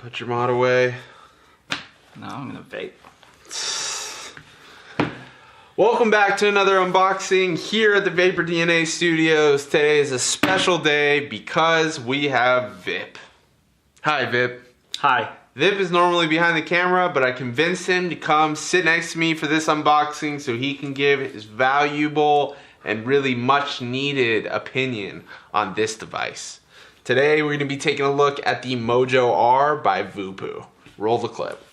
Put your mod away. No, I'm gonna vape. Welcome back to another unboxing here at the VaporDNA studios. Today is a special day because we have Vip. Hi, Vip. Hi. Vip is normally behind the camera, but I convinced him to come sit next to me for this unboxing so he can give his valuable and really much needed opinion on this device. Today we're going to be taking a look at the Mojo R by VooPoo. Roll the clip.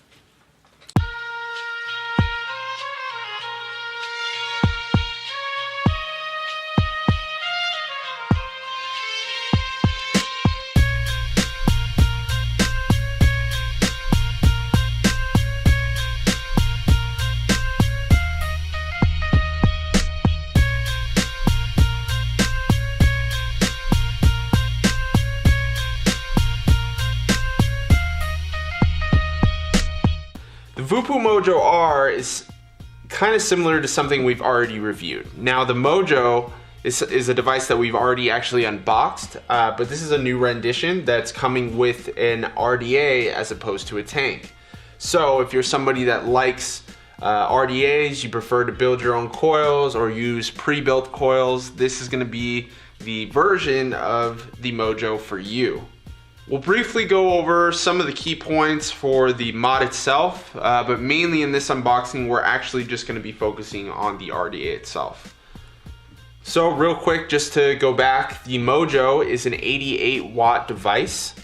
The VooPoo Mojo R is kind of similar to something we've already reviewed. Now the Mojo is a device that we've already actually unboxed, but this is a new rendition that's coming with an RDA as opposed to a tank. So if you're somebody that likes RDAs, you prefer to build your own coils or use pre-built coils, this is going to be the version of the Mojo for you. We'll briefly go over some of the key points for the mod itself, but mainly in this unboxing, we're actually just going to be focusing on the RDA itself. So real quick, just to go back, the Mojo is an 88 watt device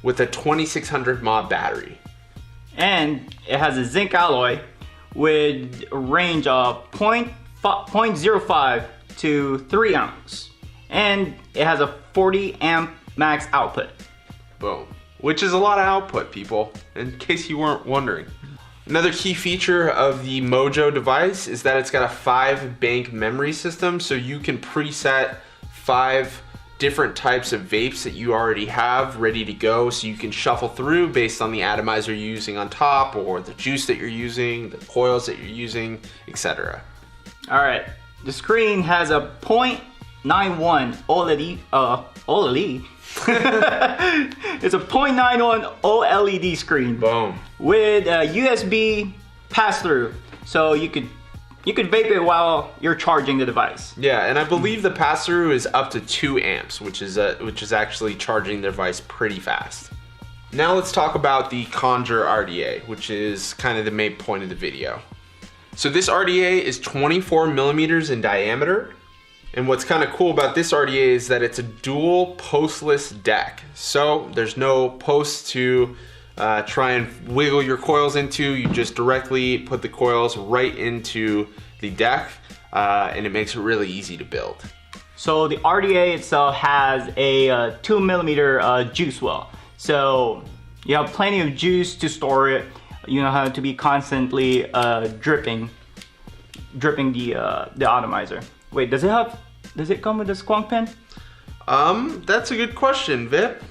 with a 2600 mAh battery. And it has a zinc alloy with a range of 0.05 to 3 ounce. And it has a 40 amp max output. Boom. Which is a lot of output, people, in case you weren't wondering. Another key feature of the Mojo device is that it's got a 5-bank memory system, so you can preset 5 different types of vapes that you already have ready to go, so you can shuffle through based on the atomizer you're using on top, or the juice that you're using, the coils that you're using, etc. Alright, the screen has a 0.91 OLED. It's a 0.91 OLED screen. Boom. With a USB pass-through, so you could vape it while you're charging the device. Yeah, and I believe the pass-through is up to 2 amps, which is actually charging the device pretty fast. Now let's talk about the Conjure RDA, which is kind of the main point of the video. So this RDA is 24 millimeters in diameter. And what's kind of cool about this RDA is that it's a dual postless deck. So there's no posts to try and wiggle your coils into. You just directly put the coils right into the deck, and it makes it really easy to build. So the RDA itself has a 2 millimeter juice well. So you have plenty of juice to store it. You don't have to be constantly dripping the atomizer. Wait, does it come with a squonk pen? That's a good question, Vip.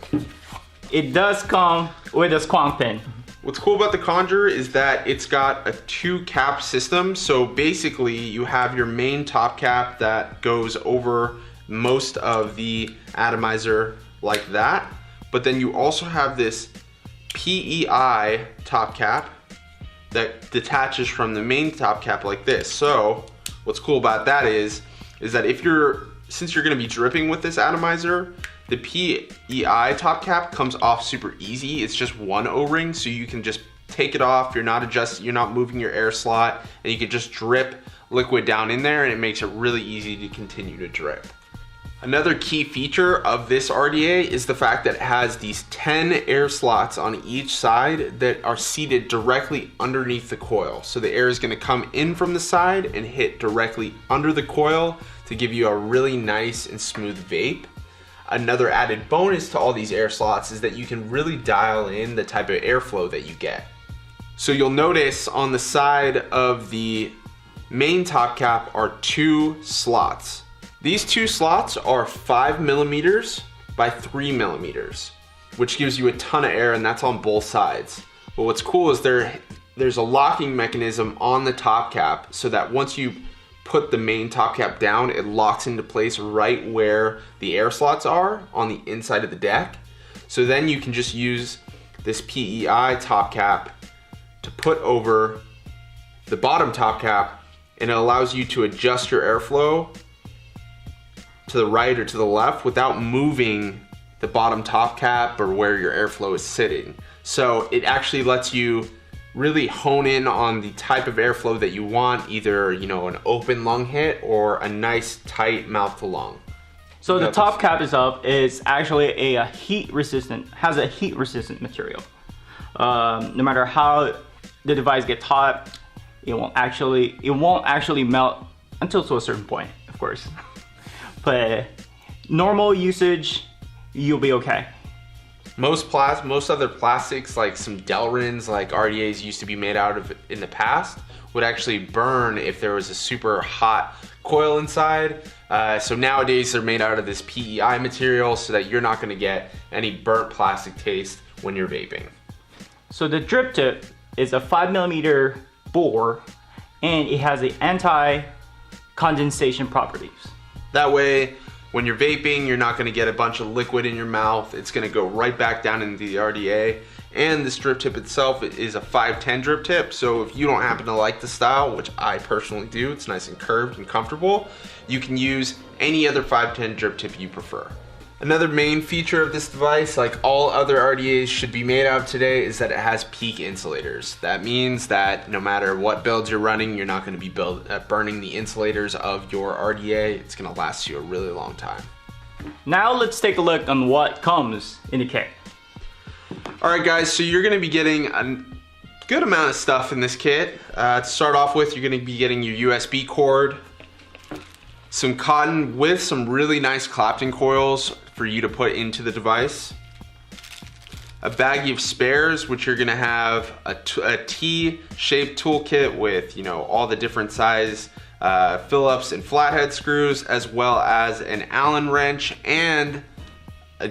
It does come with a squonk pen. What's cool about the Conjure is that it's got a 2-cap system. So basically you have your main top cap that goes over most of the atomizer like that. But then you also have this PEI top cap that detaches from the main top cap like this. So what's cool about that is that since you're going to be dripping with this atomizer, the PEI top cap comes off super easy. It's just one O-ring, so you can just take it off. You're not moving your air slot, and you can just drip liquid down in there, and it makes it really easy to continue to drip. Another key feature of this RDA is the fact that it has these 10 air slots on each side that are seated directly underneath the coil. So the air is going to come in from the side and hit directly under the coil to give you a really nice and smooth vape. Another added bonus to all these air slots is that you can really dial in the type of airflow that you get. So you'll notice on the side of the main top cap are 2 slots. These 2 slots are 5 millimeters by 3 millimeters, which gives you a ton of air, and that's on both sides. But what's cool is there's a locking mechanism on the top cap so that once you put the main top cap down, it locks into place right where the air slots are on the inside of the deck. So then you can just use this PEI top cap to put over the bottom top cap, and it allows you to adjust your airflow to the right or to the left without moving the bottom top cap or where your airflow is sitting. So it actually lets you really hone in on the type of airflow that you want, either, you know, an open lung hit or a nice tight mouth to lung. So the top cap itself is actually a heat resistant material. No matter how the device gets hot, it won't actually melt until to a certain point, of course. But normal usage, you'll be okay. Most other plastics, like some Delrins, like RDAs used to be made out of in the past, would actually burn if there was a super hot coil inside. So nowadays they're made out of this PEI material so that you're not gonna get any burnt plastic taste when you're vaping. So the drip tip is a 5mm bore, and it has the anti-condensation properties. That way, when you're vaping, you're not gonna get a bunch of liquid in your mouth. It's gonna go right back down into the RDA. And this drip tip itself is a 510 drip tip. So if you don't happen to like the style, which I personally do, it's nice and curved and comfortable, you can use any other 510 drip tip you prefer. Another main feature of this device, like all other RDAs should be made out of today, is that it has peak insulators. That means that no matter what builds you're running, you're not going to be burning the insulators of your RDA. It's going to last you a really long time. Now let's take a look on what comes in the kit. Alright guys, so you're going to be getting a good amount of stuff in this kit. To start off with, you're going to be getting your USB cord, some cotton with some really nice Clapton coils for you to put into the device, a baggie of spares, which you're gonna have a T-shaped toolkit with, you know, all the different size Phillips and flathead screws, as well as an Allen wrench and a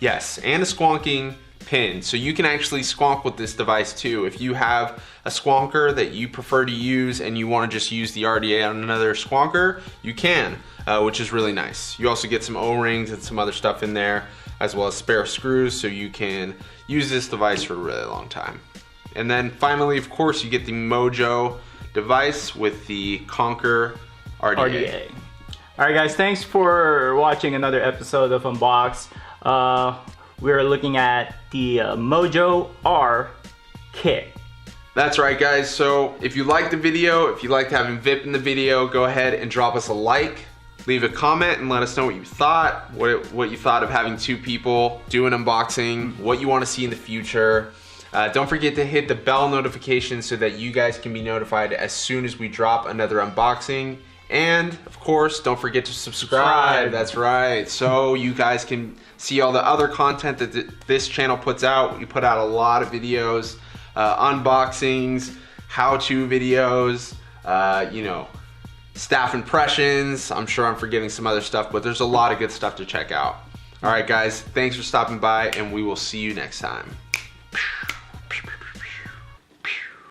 squonking pin. So you can actually squonk with this device too. If you have a squonker that you prefer to use and you want to just use the RDA on another squonker, you can, which is really nice. You also get some O-rings and some other stuff in there, as well as spare screws, so you can use this device for a really long time. And then finally, of course, you get the Mojo device with the Conjure RDA. All right guys, thanks for watching another episode of Unboxed. We're looking at the Mojo R kit. That's right guys, so if you liked the video, if you liked having Vip in the video, go ahead and drop us a like, leave a comment and let us know what you thought, what you thought of having two people do an unboxing, what you want to see in the future. Don't forget to hit the bell notification so that you guys can be notified as soon as we drop another unboxing. And of course, don't forget to subscribe. That's right, so you guys can see all the other content that this channel puts out. We put out a lot of videos, unboxings, how-to videos, you know, staff impressions. I'm sure I'm forgetting some other stuff, but there's a lot of good stuff to check out. All right guys, thanks for stopping by, and we will see you next time.